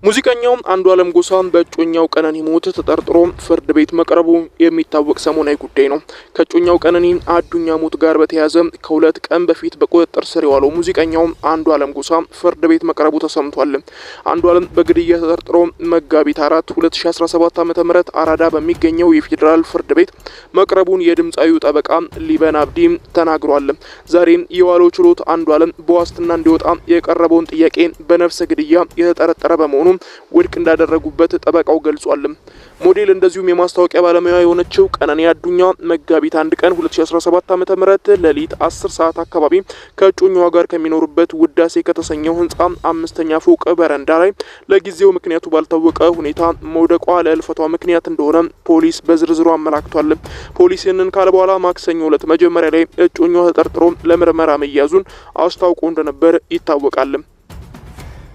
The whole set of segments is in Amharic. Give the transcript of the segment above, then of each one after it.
ሙዚቀኛው አንዱዓለም ጎሳ በእጮኛው ቀነኒ ሞት ተጠርጥሮ ፍርድ ቤት መቅረቡ የሚታወቅ ሰሞናዊ ጉዳይ ነው። ከእጮኛው ቀነኒ አዱኛ ሞት ጋር በተያያዘ ከሁለት ቀን በፊት በቁጥጥር ስር የዋለው ሙዚቀኛው አንዱዓለም ጎሳ ፍርድ ቤት መቅረቡ ተሰምቷል። አንዱዓለም በግድያ ተጠርጥሮ መጋቢት 4 2017 ዓ.ም አራዳ በሚገኘው የፌዴራል ፍርድ ቤት መቅረቡን የድምጻዊው ጠበቃ ሊበን አብዲ ተናግሯል። ዛሬ የዋለው ችሎት አንዱዓለም በዋስትና እንዲወጣ የቀረበውን ጥያቄ በነፍሰ ግድያ የተጠረጠረ በመሆኑ ውድቅ እንዳደረጉበት ጠበቃው ገልጿል። ሞዴል እንደዚሁም የማስታወቂያ ባለሙያ የሆነችው ቀነኒ አዱኛ መጋቢት 1 ቀን 2017 ዓ.ም ሌሊት 10 ሰዓት አካባቢ ከእጮኛዋ ጋር ከሚኖሩበት ውዳሴ ከተሰኘው ህንጻ 5ኛ ፎቅ በረንዳ ላይ ለጊዜው ምክንያቱ ባልታወቀ ሁኔታ መውደቋ ለህልፈቷ ምክንያት እንደሆነ ፖሊስ በዝርዝሩ አመላክቷል። ፖሊስ ይህንን ካለ በኋላ ማክሰኞ ዕለት መጀመሪያ ላይ እጮኛዋ ተጠርጥሮ ለምርመራ መያዙን አስታውቆ እንደነበር ይታወቃል።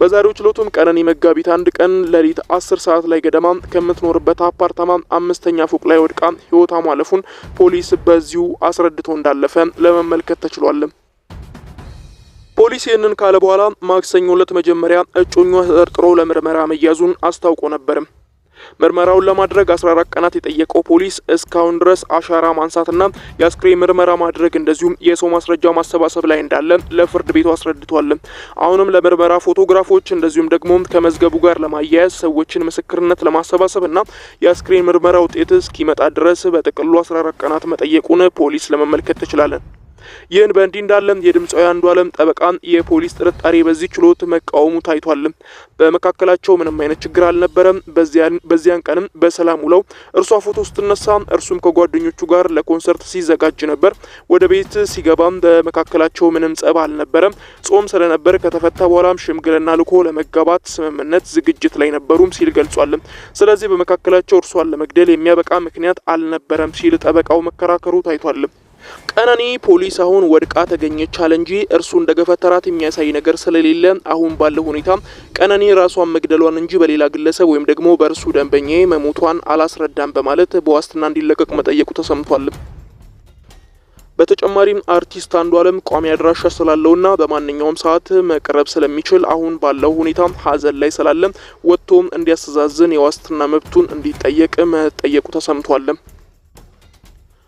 በዛሬው ችሎቱም ቀነኒ መጋቢት 1 ቀን ሌሊት 10 ሰዓት ላይ ገደማ ከምትኖርበት አፓርታማ 5ኛ ፎቅ ላይ ወድቃ ህይወቷ ማለፉን ፖሊስ በዚሁ አስረድቶ እንዳለፈ ለመመልከት ተችሏል። ፖሊስ ይህንን ካለ በኋላ ማክሰኞ ዕለት መጀመሪያ እጮኛዋ ተጠርጥሮ ለምርመራ መያዙን አስታውቆ ነበር። ምርመራውን ለማድረግ 14 ቀናት የጠየቀው ፖሊስ እስካሁን ድረስ አሻራ ማንሳትና የአስክሬን ምርመራ ማድረግ እንደዚሁም የሰው ማስረጃ ማሰባሰብ ላይ እንዳለ ለፍርድ ቤቱ አስረድቷል። አሁንም ለምርመራ ፎቶግራፎች እንደዚሁም ደግሞ ከመዝገቡ ጋር ለማያያዝ ሰዎችን ምስክርነት ለማሰባሰብና የአስክሬን ምርመራ ውጤት እስኪመጣ ድረስ በጥቅሉ 14 ቀናት መጠየቁን ፖሊስ ለመመልከት ተችሏል። ይህን በእንዲህ እንዳለ የድምጻዊ አንዱዓለም ጠበቃ የፖሊስ ጥርጣሬ በዚህ ችሎት መቃወሙ ታይቷል። በመካከላቸው ምንም አይነት ችግር አልነበረም። በዚያን ቀንም በሰላም ውለው እርሷ ፎቶ ስትነሳ እርሱም ከጓደኞቹ ጋር ለኮንሰርት ሲዘጋጅ ነበር። ወደ ቤት ሲገባም በመካከላቸው ምንም ጸብ አልነበረም። ጾም ስለነበር ከተፈታ በኋላም ሽምግልና ልኮ ለመጋባት ስምምነት ዝግጅት ላይ ነበሩም ሲል ገልጿል። ስለዚህ በመካከላቸው እርሷን ለመግደል የሚያበቃ ምክንያት አልነበረም ሲል ጠበቃው መከራከሩ ታይቷል። ቀነኒ ፖሊስ አሁን ወድቃ ተገኘች አለ እንጂ እርሱ እንደገፈተራት የሚያሳይ ነገር ስለሌለ አሁን ባለው ሁኔታ ቀነኒ ራሷን መግደሏን እንጂ በሌላ ግለሰብ ወይም ደግሞ በእርሱ ደንበኛዬ መሞቷን አላስረዳም በማለት በዋስትና እንዲለቀቅ መጠየቁ ተሰምቷል። በተጨማሪም አርቲስት አንዱዓለም ቋሚ አድራሻ ስላለውና በማንኛውም ሰዓት መቅረብ ስለሚችል አሁን ባለው ሁኔታ ሀዘን ላይ ስላለ ወጥቶም እንዲያስተዛዝን የዋስትና መብቱን እንዲጠየቅ መጠየቁ ተሰምቷል።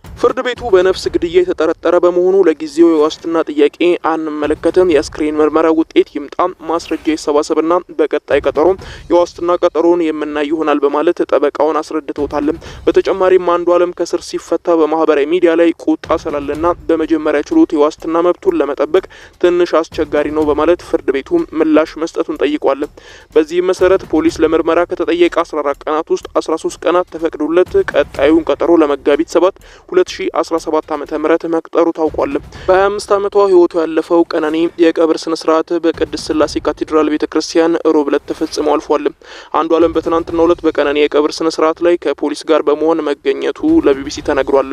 ፍርድ ቤቱ በነፍስ ግድያ የተጠረጠረ በመሆኑ ለጊዜው የዋስትና ጥያቄ አንመለከትም፣ የአስክሬን ምርመራ ውጤት ይምጣ፣ ማስረጃ ይሰባሰብና በቀጣይ ቀጠሮ የዋስትና ቀጠሮን የምናይ ይሆናል በማለት ጠበቃውን አስረድተውታል። በተጨማሪም አንዱዓለም ከስር ሲፈታ በማህበራዊ ሚዲያ ላይ ቁጣ ስላለና በመጀመሪያ ችሎት የዋስትና መብቱን ለመጠበቅ ትንሽ አስቸጋሪ ነው በማለት ፍርድ ቤቱ ምላሽ መስጠቱን ጠይቋል። በዚህም መሰረት ፖሊስ ለምርመራ ከተጠየቀ 14 ቀናት ውስጥ 13 ቀናት ተፈቅዶለት ቀጣዩን ቀጠሮ ለመጋቢት 7 2017 ዓ.ም መቅጠሩ ታውቋል። በ25 ዓመቷ ህይወቱ ያለፈው ቀነኒ የቀብር ስነ ስርዓት በቅድስት ስላሴ ካቴድራል ቤተክርስቲያን ሮብ ዕለት ተፈጽሞ አልፏል። አንዱዓለም በትናንትናው ዕለት በቀነኒ የቀብር ስነ ስርዓት ላይ ከፖሊስ ጋር በመሆን መገኘቱ ለቢቢሲ ተነግሯል።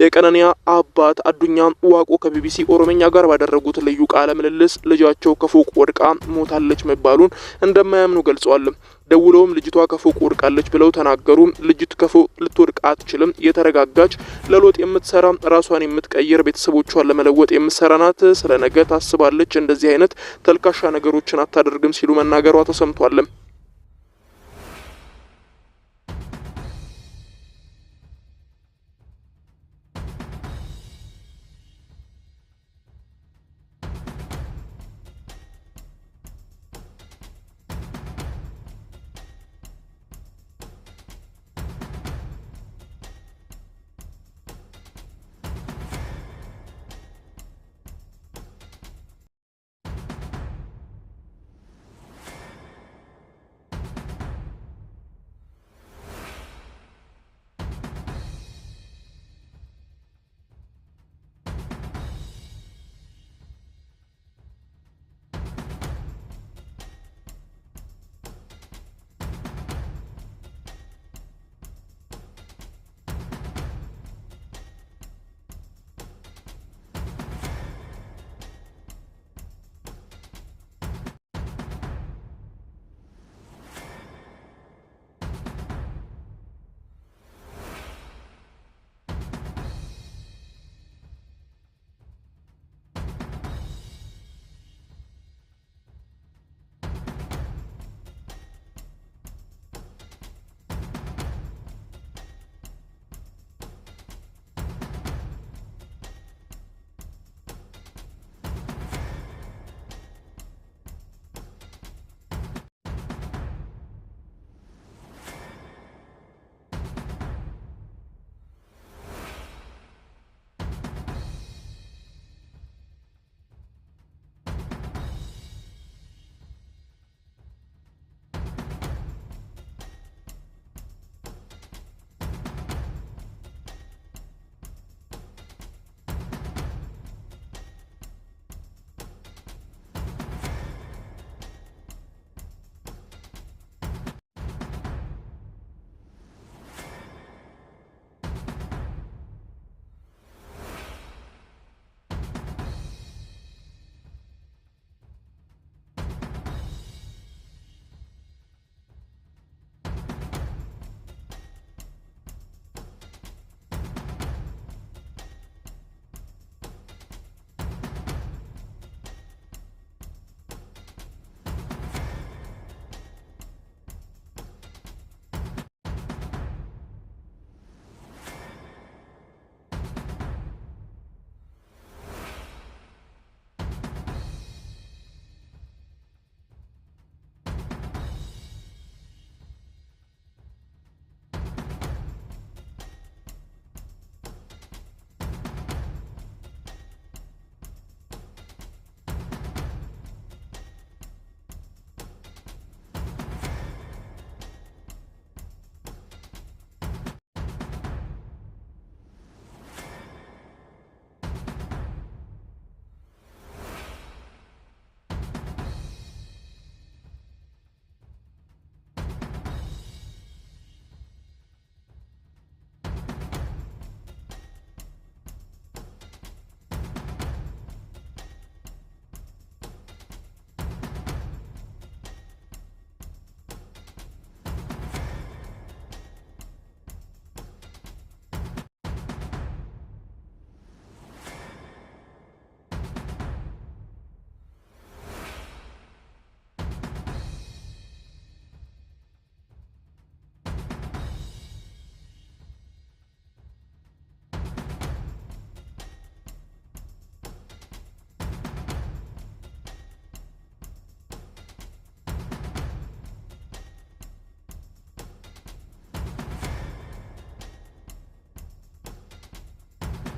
የቀነኒ አባት አዱኛ ዋቆ ከቢቢሲ ኦሮምኛ ጋር ባደረጉት ልዩ ቃለ ምልልስ ልጃቸው ከፎቅ ወድቃ ሞታለች መባሉን እንደማያምኑ ገልጸዋል። ደውለውም ልጅቷ ከፎቅ ወድቃለች ብለው ተናገሩ። ልጅት ከፎቅ ልትወድቅ አትችልም፣ የተረጋጋች ለሎጥ የምትሰራ ራሷን የምትቀይር ቤተሰቦቿን ለመለወጥ የምትሰራ ናት፣ ስለ ነገ ታስባለች፣ እንደዚህ አይነት ተልካሻ ነገሮችን አታደርግም ሲሉ መናገሯ ተሰምቷል።